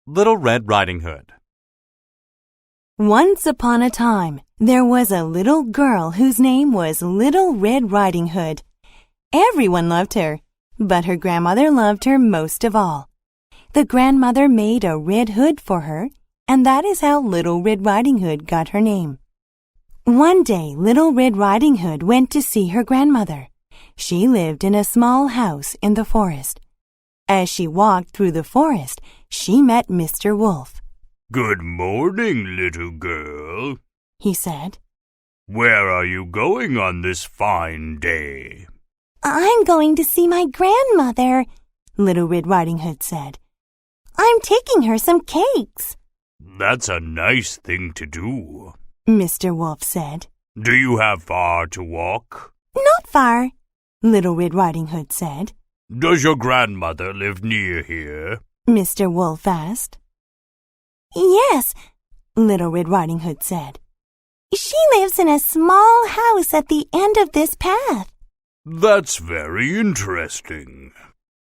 Little Red Riding Hood. Once upon a time, there was a little girl whose name was Little Red Riding Hood. Everyone loved her, but her grandmother loved her most of all. The grandmother made a red hood for her, and that is how Little Red Riding Hood got her name. One day, Little Red Riding Hood went to see her grandmother. She lived in a small house in the forest. As she walked through the forest, she met Mr. Wolf. "Good morning, little girl," he said. "Where are you going on this fine day?" "I'm going to see my grandmother," Little Red Riding Hood said. "I'm taking her some cakes." "That's a nice thing to do," Mr. Wolf said. "Do you have far to walk?" "Not far," Little Red Riding Hood said. "Does your grandmother live near here?" Mr. Wolf asked. "Yes," Little Red Riding Hood said. "She lives in a small house at the end of this path." "That's very interesting,"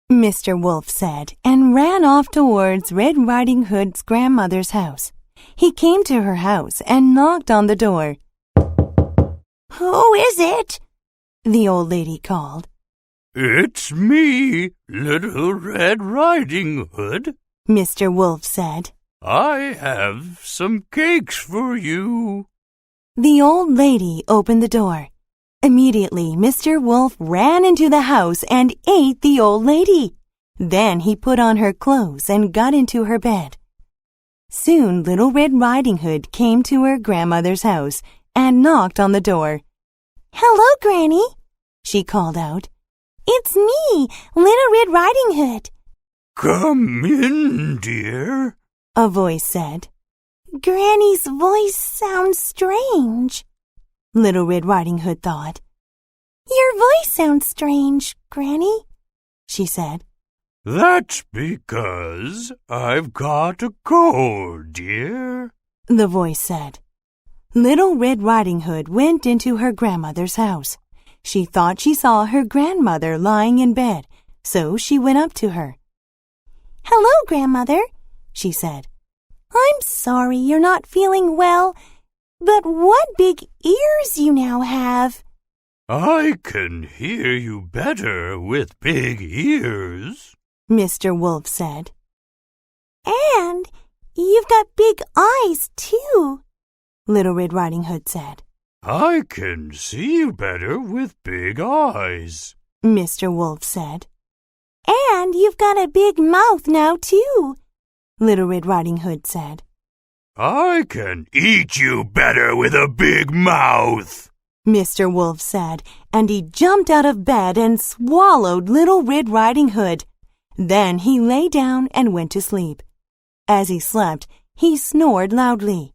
Mr. Wolf said, and ran off towards Red Riding Hood's grandmother's house. He came to her house and knocked on the door. "Who is it?" the old lady called. "It's me, Little Red Riding Hood," Mr. Wolf said. "I have some cakes for you." The old lady opened the door. Immediately, Mr. Wolf ran into the house and ate the old lady. Then he put on her clothes and got into her bed. Soon, Little Red Riding Hood came to her grandmother's house and knocked on the door. "Hello, Granny," she called out. "It's me, Little Red Riding Hood." "Come in, dear," a voice said. "Granny's voice sounds strange," Little Red Riding Hood thought. "Your voice sounds strange, Granny," she said. "That's because I've got a cold, dear," the voice said. Little Red Riding Hood went into her grandmother's house. She thought she saw her grandmother lying in bed, so she went up to her. "Hello, Grandmother," she said. "I'm sorry you're not feeling well, but what big ears you now have." "I can hear you better with big ears," Mr. Wolf said. "And you've got big eyes, too," Little Red Riding Hood said. "I can see you better with big eyes," Mr. Wolf said. "And you've got a big mouth now, too," Little Red Riding Hood said. "I can eat you better with a big mouth," Mr. Wolf said, and he jumped out of bed and swallowed Little Red Riding Hood. Then he lay down and went to sleep. As he slept, he snored loudly.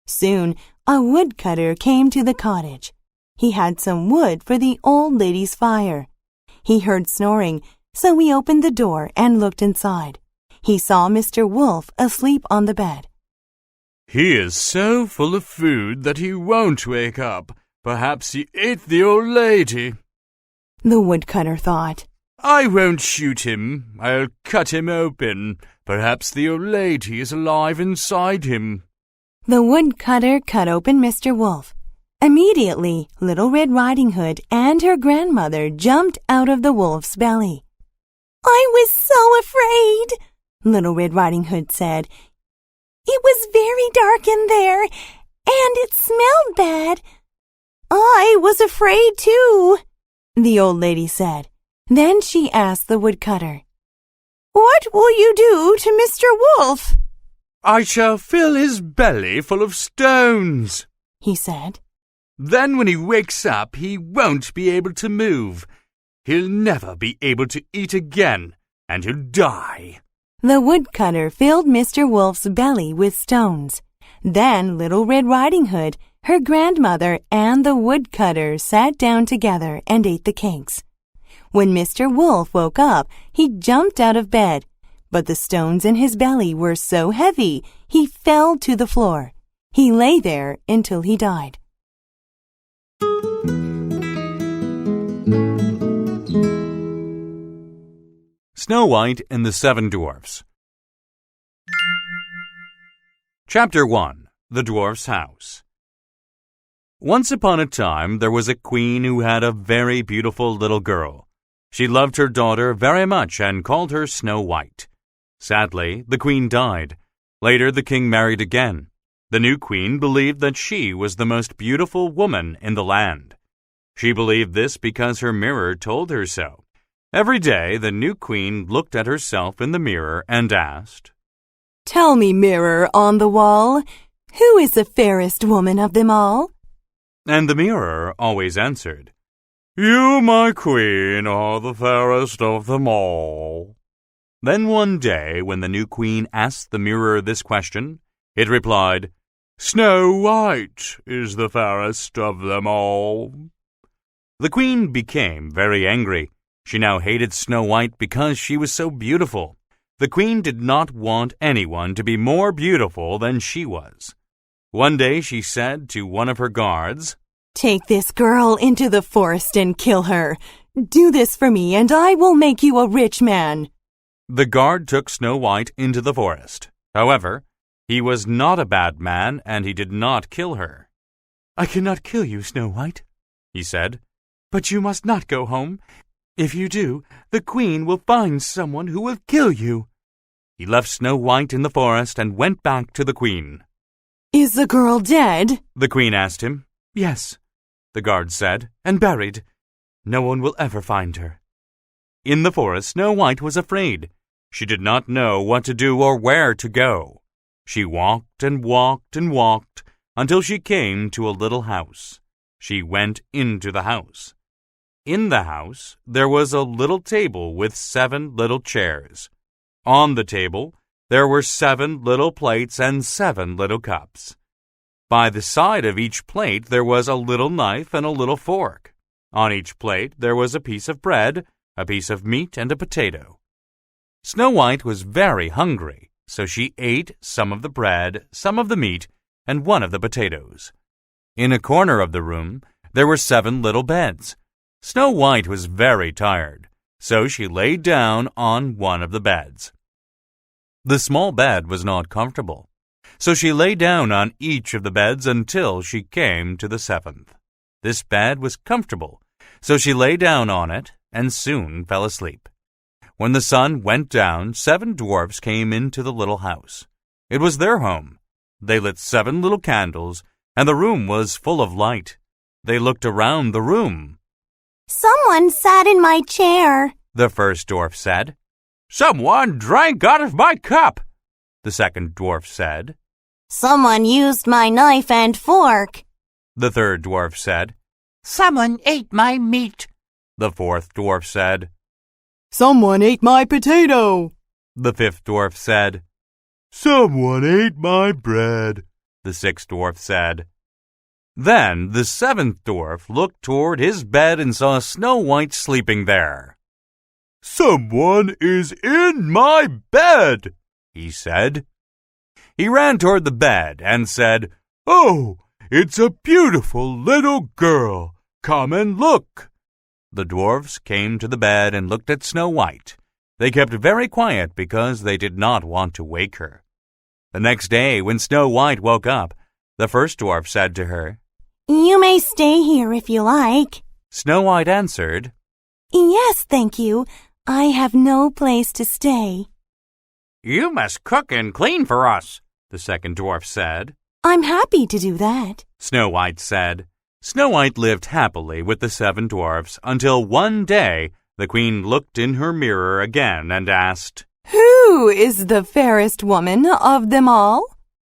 Soon, a woodcutter came to the cottage. He had some wood for the old lady's fire. He heard snoring, so he opened the door and looked inside. He saw Mr. Wolf asleep on the bed. He is so full of food that he won't wake up. Perhaps he ate the old lady. The woodcutter thought. I won't shoot him. I'll cut him open. Perhaps the old lady is alive inside him. The woodcutter cut open Mr. Wolf. Immediately, Little Red Riding Hood and her grandmother jumped out of the wolf's belly. "I was so afraid," Little Red Riding Hood said. "It was very dark in there, and it smelled bad." "I was afraid, too," the old lady said. Then she asked the woodcutter, "What will you do to Mr. Wolf?" I shall fill his belly full of stones, he said. Then when he wakes up, he won't be able to move. He'll never be able to eat again, and he'll die. The woodcutter filled Mr. Wolf's belly with stones. Then Little Red Riding Hood, her grandmother, and the woodcutter sat down together and ate the cakes. When Mr. Wolf woke up, he jumped out of bed. But the stones in his belly were so heavy, he fell to the floor. He lay there until he died. Snow White and the Seven Dwarfs. Chapter 1. The Dwarf's House. Once upon a time, there was a queen who had a very beautiful little girl. She loved her daughter very much and called her Snow White. Sadly, the queen died. Later, the king married again. The new queen believed that she was the most beautiful woman in the land. She believed this because her mirror told her so. Every day, the new queen looked at herself in the mirror and asked, "Tell me, mirror on the wall, who is the fairest woman of them all?" And the mirror always answered, "You, my queen, are the fairest of them all." Then one day, when the new queen asked the mirror this question, it replied, "Snow White is the fairest of them all." The queen became very angry. She now hated Snow White because she was so beautiful. The queen did not want anyone to be more beautiful than she was. One day she said to one of her guards, "Take this girl into the forest and kill her. Do this for me, and I will make you a rich man." The guard took Snow White into the forest. However, he was not a bad man, and he did not kill her. "I cannot kill you, Snow White," he said, "but you must not go home. If you do, the queen will find someone who will kill you." He left Snow White in the forest and went back to the queen. "Is the girl dead?" the queen asked him. "Yes," the guard said, "and buried. No one will ever find her." In the forest, Snow White was afraid. She did not know what to do or where to go. She walked and walked and walked until she came to a little house. She went into the house. In the house, there was a little table with 7 little chairs. On the table, there were 7 little plates and 7 little cups. By the side of each plate, there was a little knife and a little fork. On each plate, there was a piece of bread, a piece of meat, and a potato. Snow White was very hungry, so she ate some of the bread, some of the meat, and one of the potatoes. In a corner of the room, there were 7 little beds. Snow White was very tired, so she lay down on one of the beds. The small bed was not comfortable, so she lay down on each of the beds until she came to the 7th. This bed was comfortable, so she lay down on it and soon fell asleep. When the sun went down, 7 dwarfs came into the little house. It was their home. They lit 7 little candles, and the room was full of light. They looked around the room. "Someone sat in my chair," the first dwarf said. "Someone drank out of my cup," the second dwarf said. "Someone used my knife and fork," the third dwarf said. "Someone ate my meat," the fourth dwarf said. "Someone ate my potato," the fifth dwarf said. "Someone ate my bread," the sixth dwarf said. Then the 7th dwarf looked toward his bed and saw Snow White sleeping there. "Someone is in my bed," he said. He ran toward the bed and said, "Oh, it's a beautiful little girl. Come and look." The dwarfs came to the bed and looked at Snow White. They kept very quiet because they did not want to wake her. The next day, when Snow White woke up, the first dwarf said to her, "You may stay here if you like." Snow White answered, "Yes, thank you. I have no place to stay." "You must cook and clean for us," the second dwarf said. "I'm happy to do that," Snow White said. Snow White lived happily with the 7 dwarfs until one day the queen looked in her mirror again and asked, "Who is the fairest woman of them all?"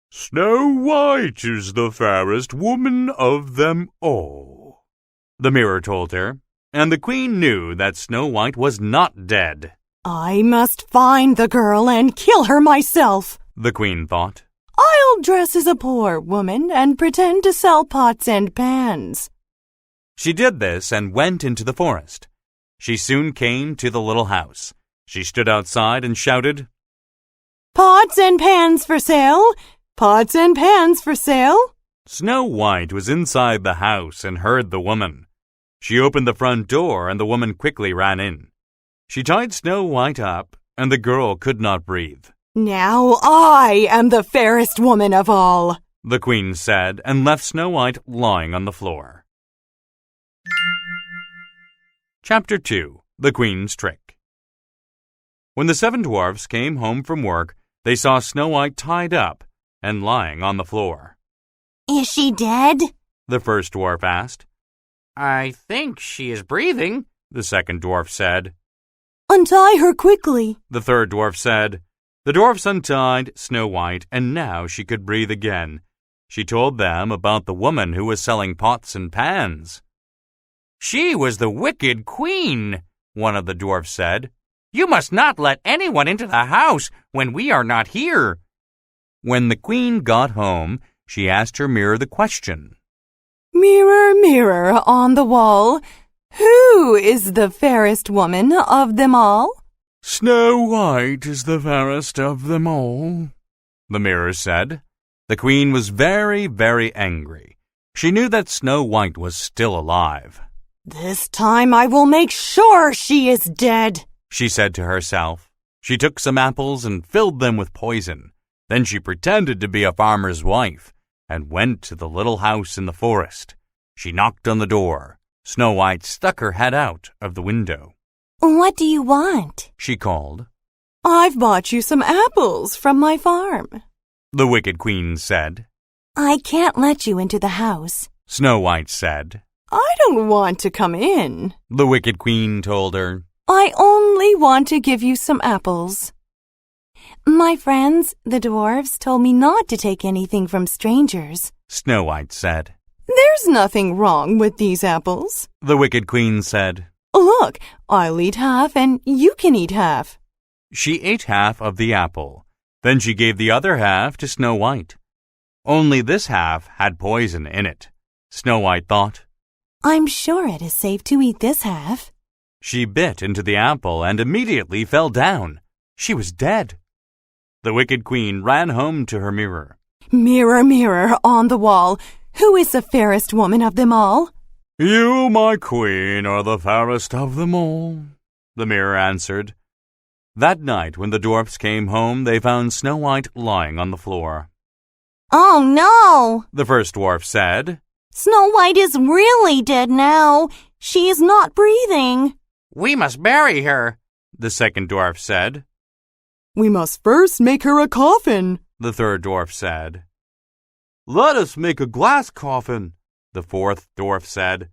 "Snow White is the fairest woman of them all," the mirror told her, and the queen knew that Snow White was not dead. "I must find the girl and kill her myself," the queen thought. "I'll dress as a poor woman and pretend to sell pots and pans." She did this and went into the forest. She soon came to the little house. She stood outside and shouted, "Pots and pans for sale! Pots and pans for sale!" Snow White was inside the house and heard the woman. She opened the front door and the woman quickly ran in. She tied Snow White up, and the girl could not breathe. Now I am the fairest woman of all, the queen said, and left Snow White lying on the floor. Chapter 2. The Queen's Trick. When the 7 dwarfs came home from work, they saw Snow White tied up and lying on the floor. Is she dead? The first dwarf asked. I think she is breathing, The second dwarf said. Untie her quickly, The third dwarf said. The dwarfs untied Snow White, and now she could breathe again. She told them about the woman who was selling pots and pans. She was the wicked queen, one of the dwarfs said. You must not let anyone into the house when we are not here. When the queen got home, she asked her mirror the question. Mirror, mirror on the wall, who is the fairest woman of them all? Snow White is the fairest of them all, the mirror said. The queen was very, very angry. She knew that Snow White was still alive. This time I will make sure she is dead, she said to herself. She took some apples and filled them with poison. Then she pretended to be a farmer's wife and went to the little house in the forest. She knocked on the door. Snow White stuck her head out of the window. What do you want? She called. I've bought you some apples from my farm, The wicked queen said. I can't let you into the house. Snow White said. I don't want to come in. The wicked queen told her. I only want to give you some apples. My friends, the dwarves, told me not to take anything from strangers, Snow White said. There's nothing wrong with these apples. The wicked queen said. Look, I'll eat half and you can eat half. She ate half of the apple. Then she gave the other half to Snow White. Only this half had poison in it. Snow White thought. I'm sure it is safe to eat this half. She bit into the apple and immediately fell down. She was dead. The wicked queen ran home to her mirror. Mirror, mirror on the wall, who is the fairest woman of them all? You, my queen, are the fairest of them all, the mirror answered. That night, when the dwarfs came home, they found Snow White lying on the floor. Oh no, The first dwarf said. Snow White is really dead now. She is not breathing. We must bury her, The second dwarf said. We must first make her a coffin, The third dwarf said. Let us make a glass coffin, the fourth dwarf said.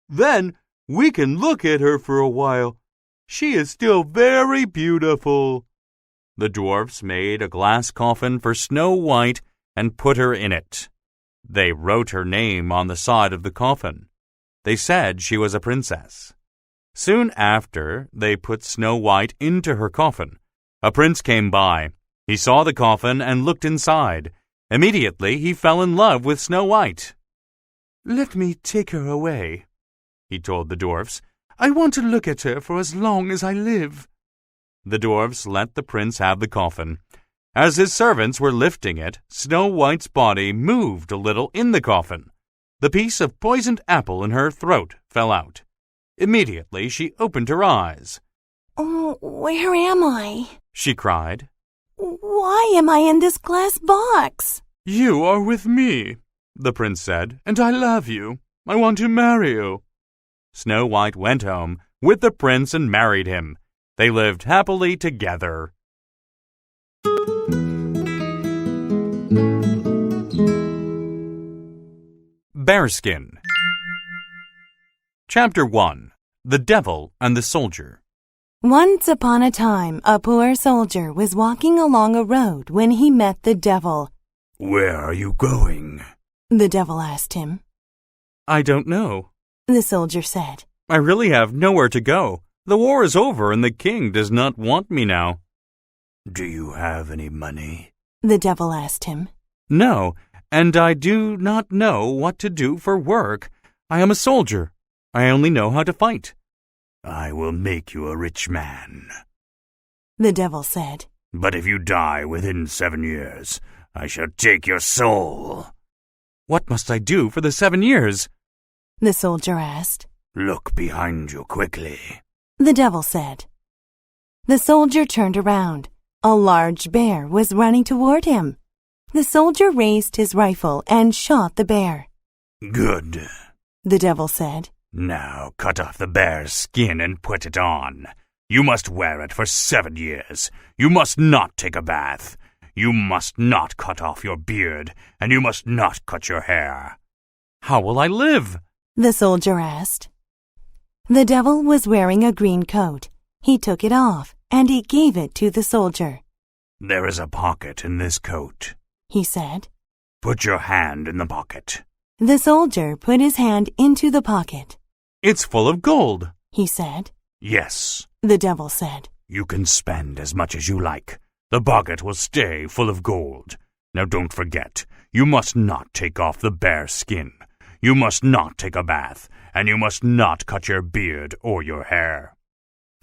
Then we can look at her for a while. She is still very beautiful. The dwarfs made a glass coffin for Snow White and put her in it. They wrote her name on the side of the coffin. They said she was a princess. Soon after, they put Snow White into her coffin. A prince came by. He saw the coffin and looked inside. Immediately, he fell in love with Snow White. Let me take her away, he told the dwarfs. I want to look at her for as long as I live. The dwarfs let the prince have the coffin. As his servants were lifting it, Snow White's body moved a little in the coffin. The piece of poisoned apple in her throat fell out. Immediately, she opened her eyes. Oh, where am I? She cried. Why am I in this glass box? You are with me, the prince said, and I love you. I want to marry you. Snow White went home with the prince and married him. They lived happily together. Bearskin. Chapter 1. The Devil and the Soldier. Once upon a time, a poor soldier was walking along a road when he met the devil. Where are you going? The devil asked him. I don't know, The soldier said. I really have nowhere to go. The war is over and the king does not want me now. Do you have any money? The devil asked him. No, and I do not know what to do for work. I am a soldier. I only know how to fight. I will make you a rich man. The devil said. But if you die within 7 years, I shall take your soul. What must I do for the 7 years? The soldier asked. Look behind you quickly. The devil said. The soldier turned around. A large bear was running toward him. The soldier raised his rifle and shot the bear. Good, the devil said. Now cut off the bear's skin and put it on. You must wear it for 7 years. You must not take a bath. You must not cut off your beard, and you must not cut your hair. How will I live? The soldier asked. The devil was wearing a green coat. He took it off, and he gave it to the soldier. There is a pocket in this coat, he said. Put your hand in the pocket. The soldier put his hand into the pocket. It's full of gold, he said. Yes, the devil said. You can spend as much as you like. The pocket will stay full of gold. Now don't forget, you must not take off the bear's skin. You must not take a bath, and you must not cut your beard or your hair.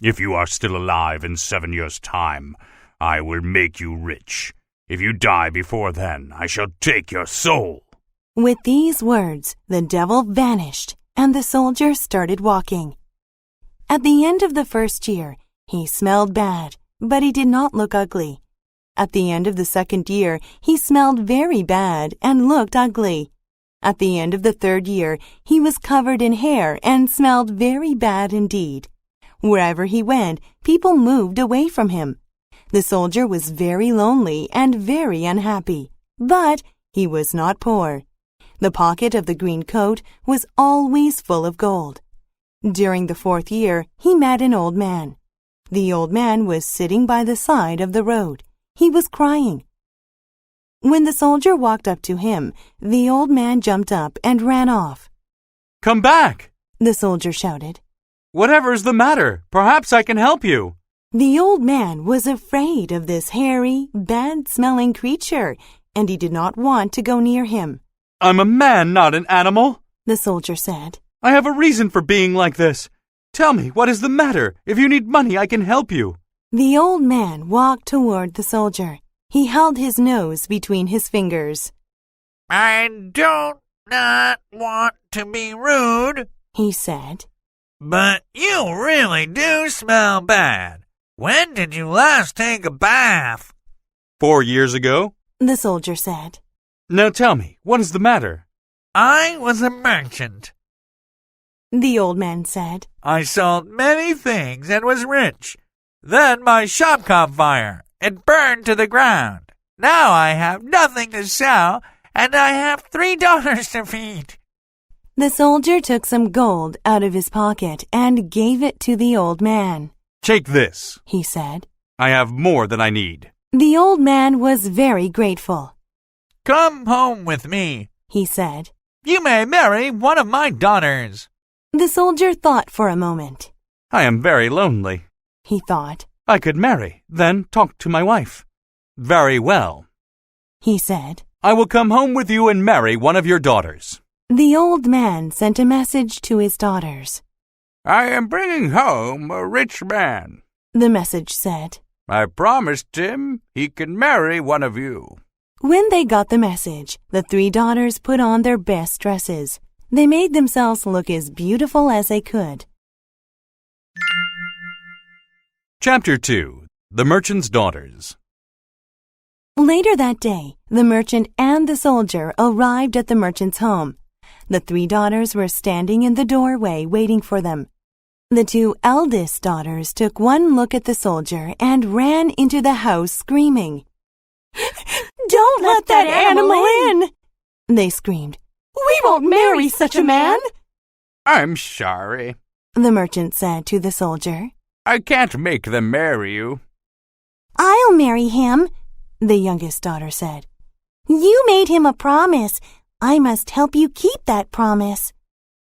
If you are still alive in 7 years' time, I will make you rich. If you die before then, I shall take your soul. With these words, the devil vanished, and the soldier started walking. At the end of the first year, he smelled bad, but he did not look ugly. At the end of the second year, he smelled very bad and looked ugly. At the end of the third year, he was covered in hair and smelled very bad indeed. Wherever he went, people moved away from him. The soldier was very lonely and very unhappy, but he was not poor. The pocket of the green coat was always full of gold. During the 4th year, he met an old man. The old man was sitting by the side of the road. He was crying. When the soldier walked up to him, the old man jumped up and ran off. Come back, the soldier shouted. Whatever's the matter? Perhaps I can help you. The old man was afraid of this hairy, bad-smelling creature, and he did not want to go near him. I'm a man, not an animal, the soldier said. I have a reason for being like this. Tell me, what is the matter? If you need money, I can help you. The old man walked toward the soldier. He held his nose between his fingers. I don't not want to be rude, he said. But you really do smell bad. When did you last take a bath? 4 years ago, the soldier said. Now tell me, what is the matter? I was a merchant, the old man said. I sold many things and was rich. Then my shop caught fire. It burned to the ground. Now I have nothing to sell, and I have 3 daughters to feed. The soldier took some gold out of his pocket and gave it to the old man. Take this, he said. I have more than I need. The old man was very grateful. Come home with me, he said. You may marry one of my daughters. The soldier thought for a moment. I am very lonely, he thought. I could marry, then talk to my wife. Very well, he said. I will come home with you and marry one of your daughters. The old man sent a message to his daughters. I am bringing home a rich man. The message said. I promised him he can marry one of you. When they got the message, the 3 daughters put on their best dresses. They made themselves look as beautiful as they could. Chapter 2. The Merchant's Daughters. Later that day, the merchant and the soldier arrived at the merchant's home. The 3 daughters were standing in the doorway waiting for them. The 2 eldest daughters took one look at the soldier and ran into the house screaming. "Don't let that animal in!" they screamed. "We won't marry such a man!" I'm sorry, the merchant said to the soldier. I can't make them marry you. "I'll marry him," the youngest daughter said. "You made him a promise. I must help you keep that promise,"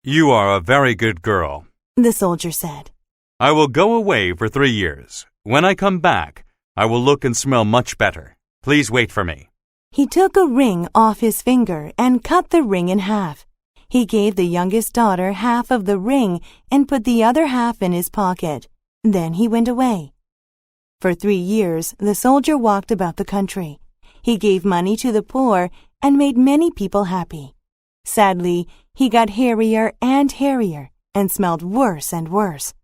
You are a very good girl, the soldier said. I will go away for 3 years. When I come back, I will look and smell much better. Please wait for me. He took a ring off his finger and cut the ring in half. He gave the youngest daughter half of the ring and put the other half in his pocket. Then he went away. For 3 years, the soldier walked about the country. He gave money to the poor and made many people happy. Sadly, he got hairier and hairier and smelled worse and worse.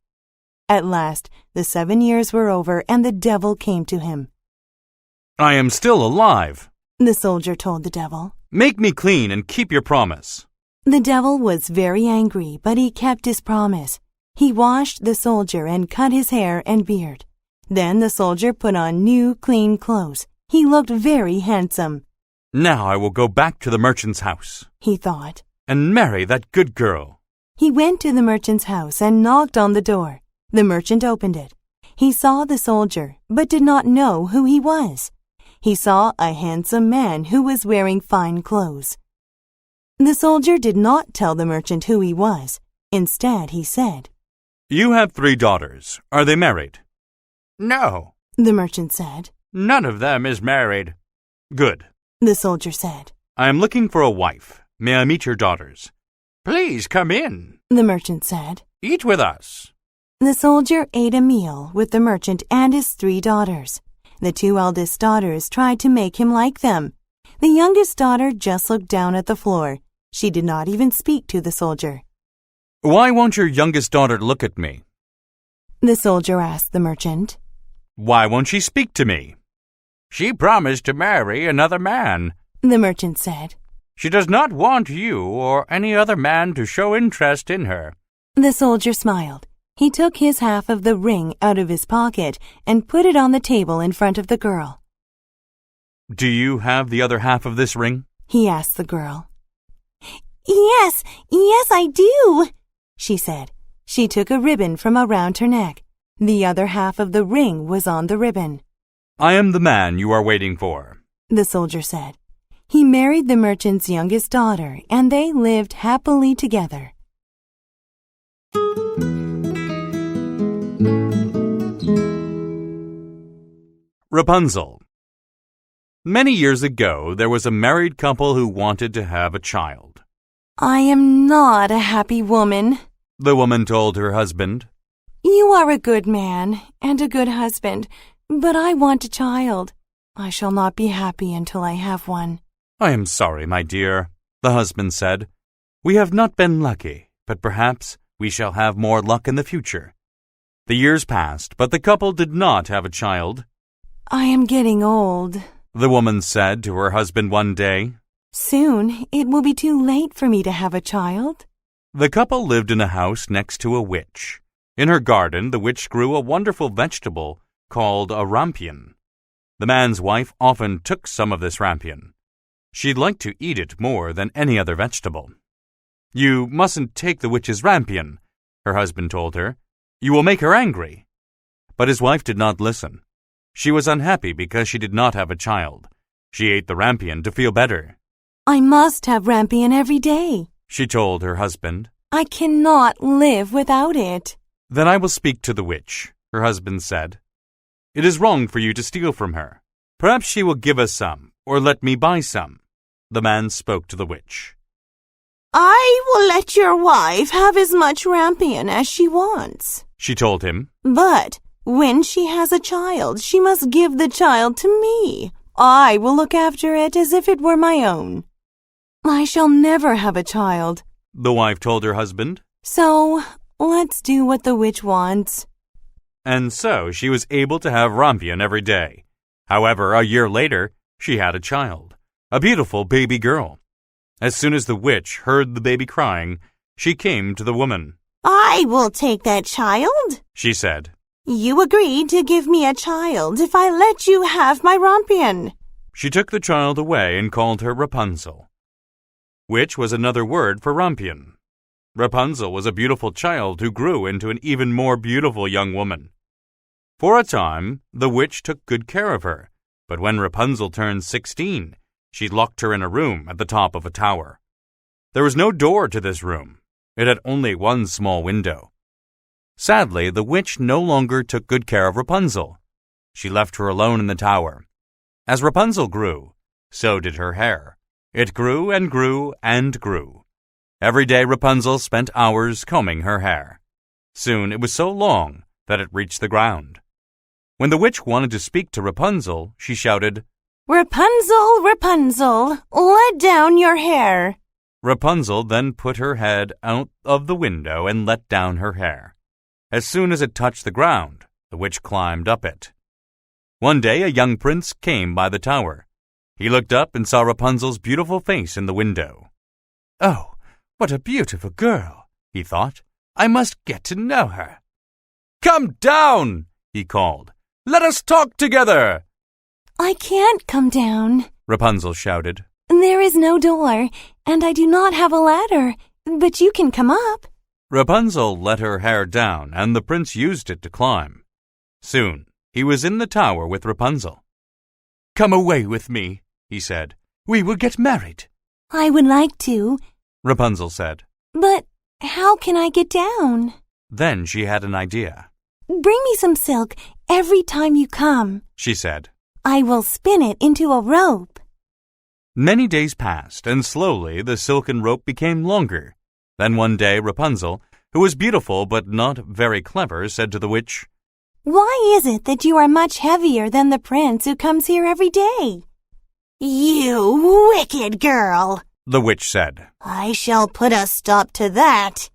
At last, the 7 years were over and the devil came to him. I am still alive. The soldier told the devil. Make me clean and keep your promise. The devil was very angry, but he kept his promise. He washed the soldier and cut his hair and beard. Then the soldier put on new, clean clothes. He looked very handsome. Now I will go back to the merchant's house, he thought, and marry that good girl. He went to the merchant's house and knocked on the door. The merchant opened it. He saw the soldier, but did not know who he was. He saw a handsome man who was wearing fine clothes. The soldier did not tell the merchant who he was. Instead, he said, You have 3 daughters. Are they married? No, the merchant said. none of them is married. Good. The soldier said. I am looking for a wife. May I meet your daughters? Please come in. The merchant said. Eat with us. The soldier ate a meal with the merchant and his 3 daughters. The 2 eldest daughters tried to make him like them. The youngest daughter just looked down at the floor. She did not even speak to the soldier. Why won't your youngest daughter look at me? The soldier asked the merchant. Why won't she speak to me? She promised to marry another man. The merchant said. She does not want you or any other man to show interest in her. The soldier smiled. He took his half of the ring out of his pocket and put it on the table in front of the girl. Do you have the other half of this ring? He asked the girl. Yes, I do, she said. She took a ribbon from around her neck. The other half of the ring was on the ribbon. I am the man you are waiting for, the soldier said. He married the merchant's youngest daughter, and they lived happily together. Rapunzel. Many years ago, there was a married couple who wanted to have a child. I am not a happy woman, The woman told her husband. You are a good man and a good husband, but I want a child. I shall not be happy until I have one. I am sorry, my dear, the husband said. We have not been lucky, but perhaps we shall have more luck in the future. The years passed, but the couple did not have a child. I am getting old, The woman said to her husband one day. Soon it will be too late for me to have a child. The couple lived in a house next to a witch. In her garden, the witch grew a wonderful vegetable called a rampion. The man's wife often took some of this rampion. She liked to eat it more than any other vegetable. You mustn't take the witch's rampion, her husband told her. You will make her angry. But his wife did not listen. She was unhappy because she did not have a child. She ate the rampion to feel better. I must have rampion every day, She told her husband. I cannot live without it. Then I will speak to the witch, her husband said. It is wrong for you to steal from her. Perhaps she will give us some, or let me buy some. The man spoke to the witch. I will let your wife have as much rampion as she wants, She told him. But when she has a child, she must give the child to me. I will look after it as if it were my own. I shall never have a child, The wife told her husband. so let's do what the witch wants. And so she was able to have rampion every day. However, a year later, she had a child, a beautiful baby girl. As soon as the witch heard the baby crying, she came to the woman. I will take that child, She said. You agreed to give me a child if I let you have my rampion. She took the child away and called her Rapunzel, which was another word for rampion. Rapunzel was a beautiful child who grew into an even more beautiful young woman. For a time, the witch took good care of her, but when Rapunzel turned 16, she locked her in a room at the top of a tower. There was no door to this room. It had only one small window. Sadly, the witch no longer took good care of Rapunzel. She left her alone in the tower. As Rapunzel grew, so did her hair. It grew and grew and grew. Every day Rapunzel spent hours combing her hair. Soon it was so long that it reached the ground. When the witch wanted to speak to Rapunzel, she shouted, Rapunzel, Rapunzel, let down your hair. Rapunzel then put her head out of the window and let down her hair. As soon as it touched the ground, the witch climbed up it. One day a young prince came by the tower. He looked up and saw Rapunzel's beautiful face in the window. "Oh, what a beautiful girl," he thought. "I must get to know her." "Come down," he called. "Let us talk together." I can't come down, Rapunzel shouted. There is no door, and I do not have a ladder, but you can come up. Rapunzel let her hair down, and the prince used it to climb. Soon he was in the tower with Rapunzel. "Come away with me," he said. "We will get married." I would like to, Rapunzel said. but how can I get down? Then she had an idea. Bring me some silk every time you come, She said. I will spin it into a rope. Many days passed, and slowly the silken rope became longer. Then one day Rapunzel, who was beautiful but not very clever, said to the witch, Why is it that you are much heavier than the prince who comes here every day? You wicked girl, the witch said. I shall put a stop to that.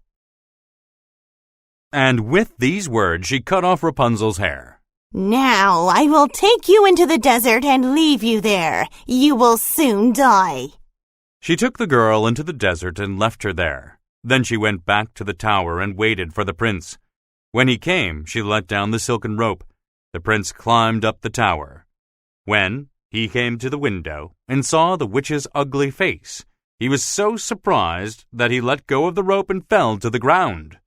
And with these words she cut off Rapunzel's hair. Now I will take you into the desert and leave you there. You will soon die. She took the girl into the desert and left her there. Then she went back to the tower and waited for the prince. When he came, she let down the silken rope. The prince climbed up the tower. When he came to the window and saw the witch's ugly face, he was so surprised that he let go of the rope and fell to the ground.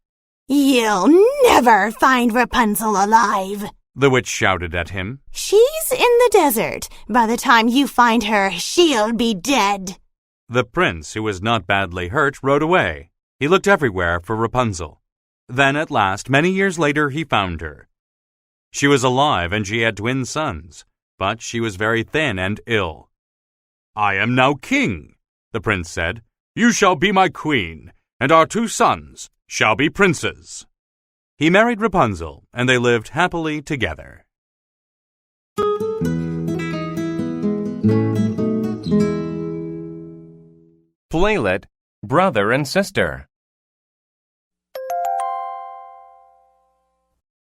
You'll never find Rapunzel alive, the witch shouted at him. She's in the desert. By the time you find her, she'll be dead. The prince, who was not badly hurt, rode away. He looked everywhere for Rapunzel. Then at last, many years later, he found her. She was alive and she had twin sons, but she was very thin and ill. "I am now king," the prince said. "You shall be my queen, and our 2 sons shall be princes." He married Rapunzel, and they lived happily together. Playlet, brother and sister.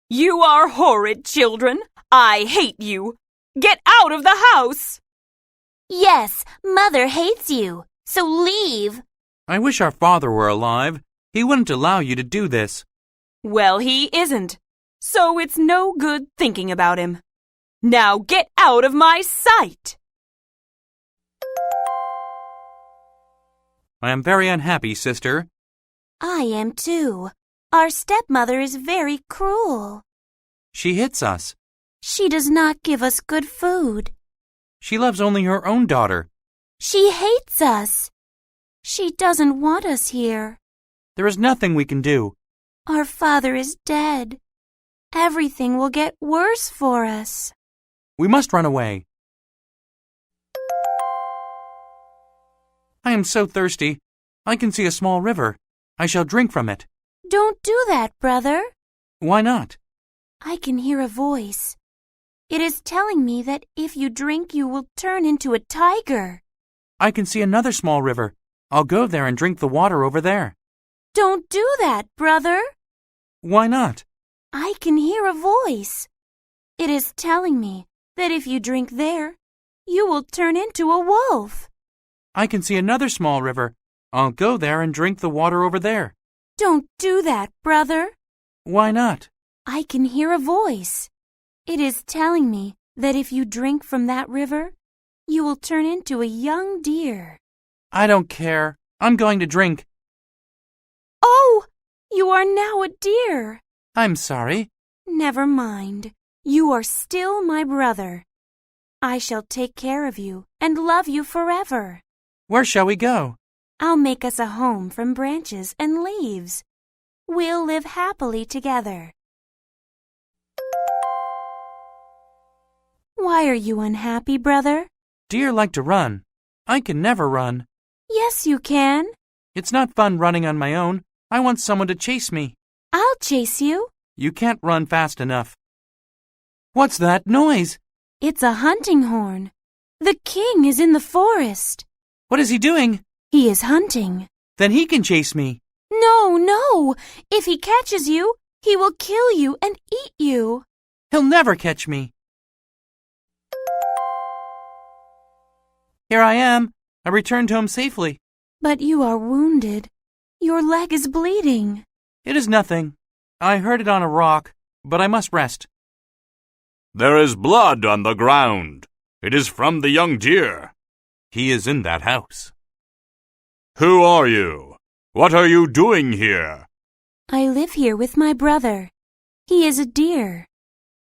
You are horrid children. I hate you. Get out of the house. Yes, Mother hates you, so leave. I wish our father were alive. He wouldn't allow you to do this. Well, he isn't. So it's no good thinking about him. Now get out of my sight. I am very unhappy, sister. I am too. Our stepmother is very cruel. She hits us. She does not give us good food. She loves only her own daughter. She hates us. She doesn't want us here. There is nothing we can do. Our father is dead. Everything will get worse for us. We must run away. I am so thirsty. I can see a small river. I shall drink from it. Don't do that, brother. Why not? I can hear a voice. It is telling me that if you drink, you will turn into a tiger. I can see another small river. I'll go there and drink the water over there. Don't do that, brother. Why not? I can hear a voice. It is telling me that if you drink there, you will turn into a wolf. I can see another small river. I'll go there and drink the water over there. Don't do that, brother. Why not? I can hear a voice. It is telling me that if you drink from that river, you will turn into a young deer. I don't care. I'm going to drink. Oh, you are now a deer. I'm sorry. Never mind. You are still my brother. I shall take care of you and love you forever. Where shall we go? I'll make us a home from branches and leaves. We'll live happily together. Why are you unhappy, brother? Deer like to run. I can never run. Yes, you can. It's not fun running on my own. I want someone to chase me. I'll chase you. You can't run fast enough. What's that noise? It's a hunting horn. The king is in the forest. What is he doing? He is hunting. Then he can chase me. No. If he catches you, he will kill you and eat you. He'll never catch me. Here I am. I returned home safely. But you are wounded. Your leg is bleeding. It is nothing. I heard it on a rock, but I must rest. There is blood on the ground. It is from the young deer. He is in that house. Who are you? What are you doing here? I live here with my brother. He is a deer.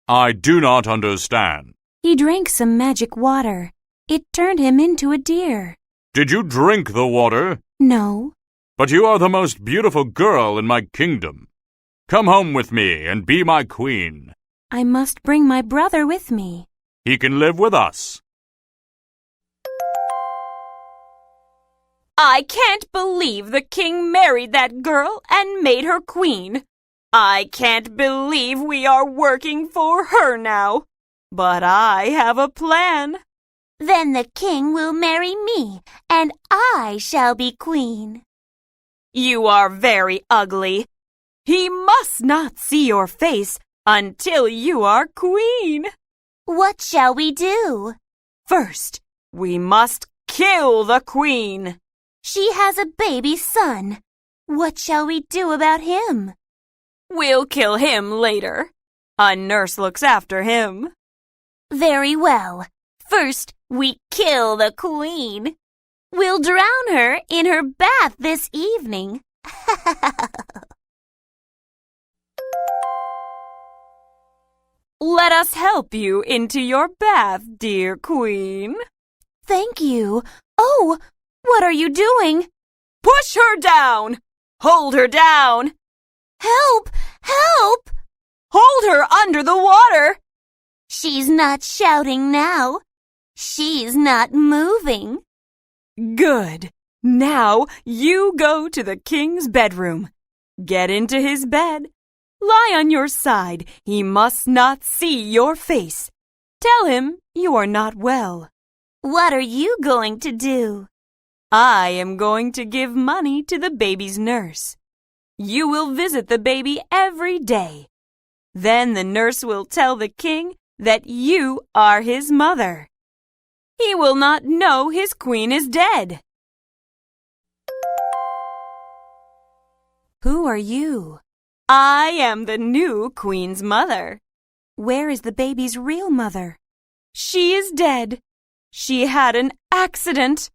I do not understand. He drank some magic water. It turned him into a deer. Did you drink the water? No. But you are the most beautiful girl in my kingdom. Come home with me and be my queen. I must bring my brother with me. He can live with us. I can't believe the king married that girl and made her queen. I can't believe we are working for her now. But I have a plan. Then the king will marry me, and I shall be queen. You are very ugly. He must not see your face until you are queen. What shall we do? First, we must kill the queen. She has a baby son. What shall we do about him? We'll kill him later. A nurse looks after him. Very well. First, we kill the queen. We'll drown her in her bath this evening. Let us help you into your bath, dear queen. Thank you. Oh, what are you doing? Push her down! Hold her down! Help! Help! Hold her under the water! She's not shouting now. She's not moving. Good. Now you go to the king's bedroom. Get into his bed. Lie on your side. He must not see your face. Tell him you are not well. What are you going to do? I am going to give money to the baby's nurse. You will visit the baby every day. Then the nurse will tell the king that you are his mother. He will not know his queen is dead. Who are you? I am the new queen's mother. Where is the baby's real mother? She is dead. She had an accident.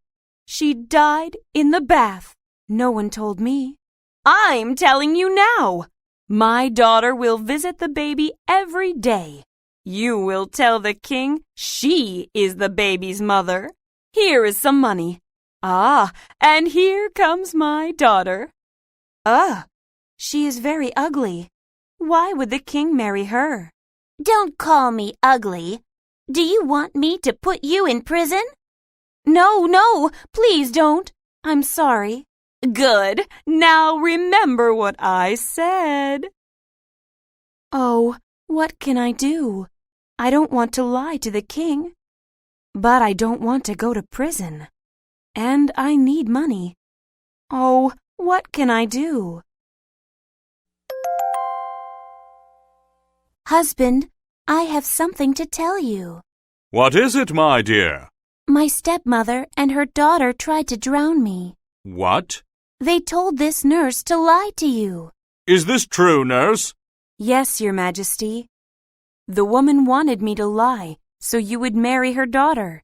She died in the bath. No one told me. I'm telling you now. My daughter will visit the baby every day. You will tell the king she is the baby's mother. Here is some money. Ah, and here comes my daughter. She is very ugly. Why would the king marry her? Don't call me ugly. Do you want me to put you in prison? No, please don't. I'm sorry. Good. Now remember what I said. Oh, what can I do? I don't want to lie to the king. But I don't want to go to prison. And I need money. Oh, what can I do? Husband, I have something to tell you. What is it, my dear? My stepmother and her daughter tried to drown me. What? They told this nurse to lie to you. Is this true, nurse? Yes, Your Majesty. The woman wanted me to lie so you would marry her daughter.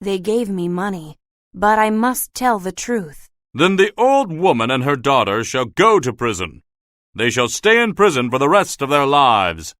They gave me money, but I must tell the truth. Then the old woman and her daughter shall go to prison. They shall stay in prison for the rest of their lives.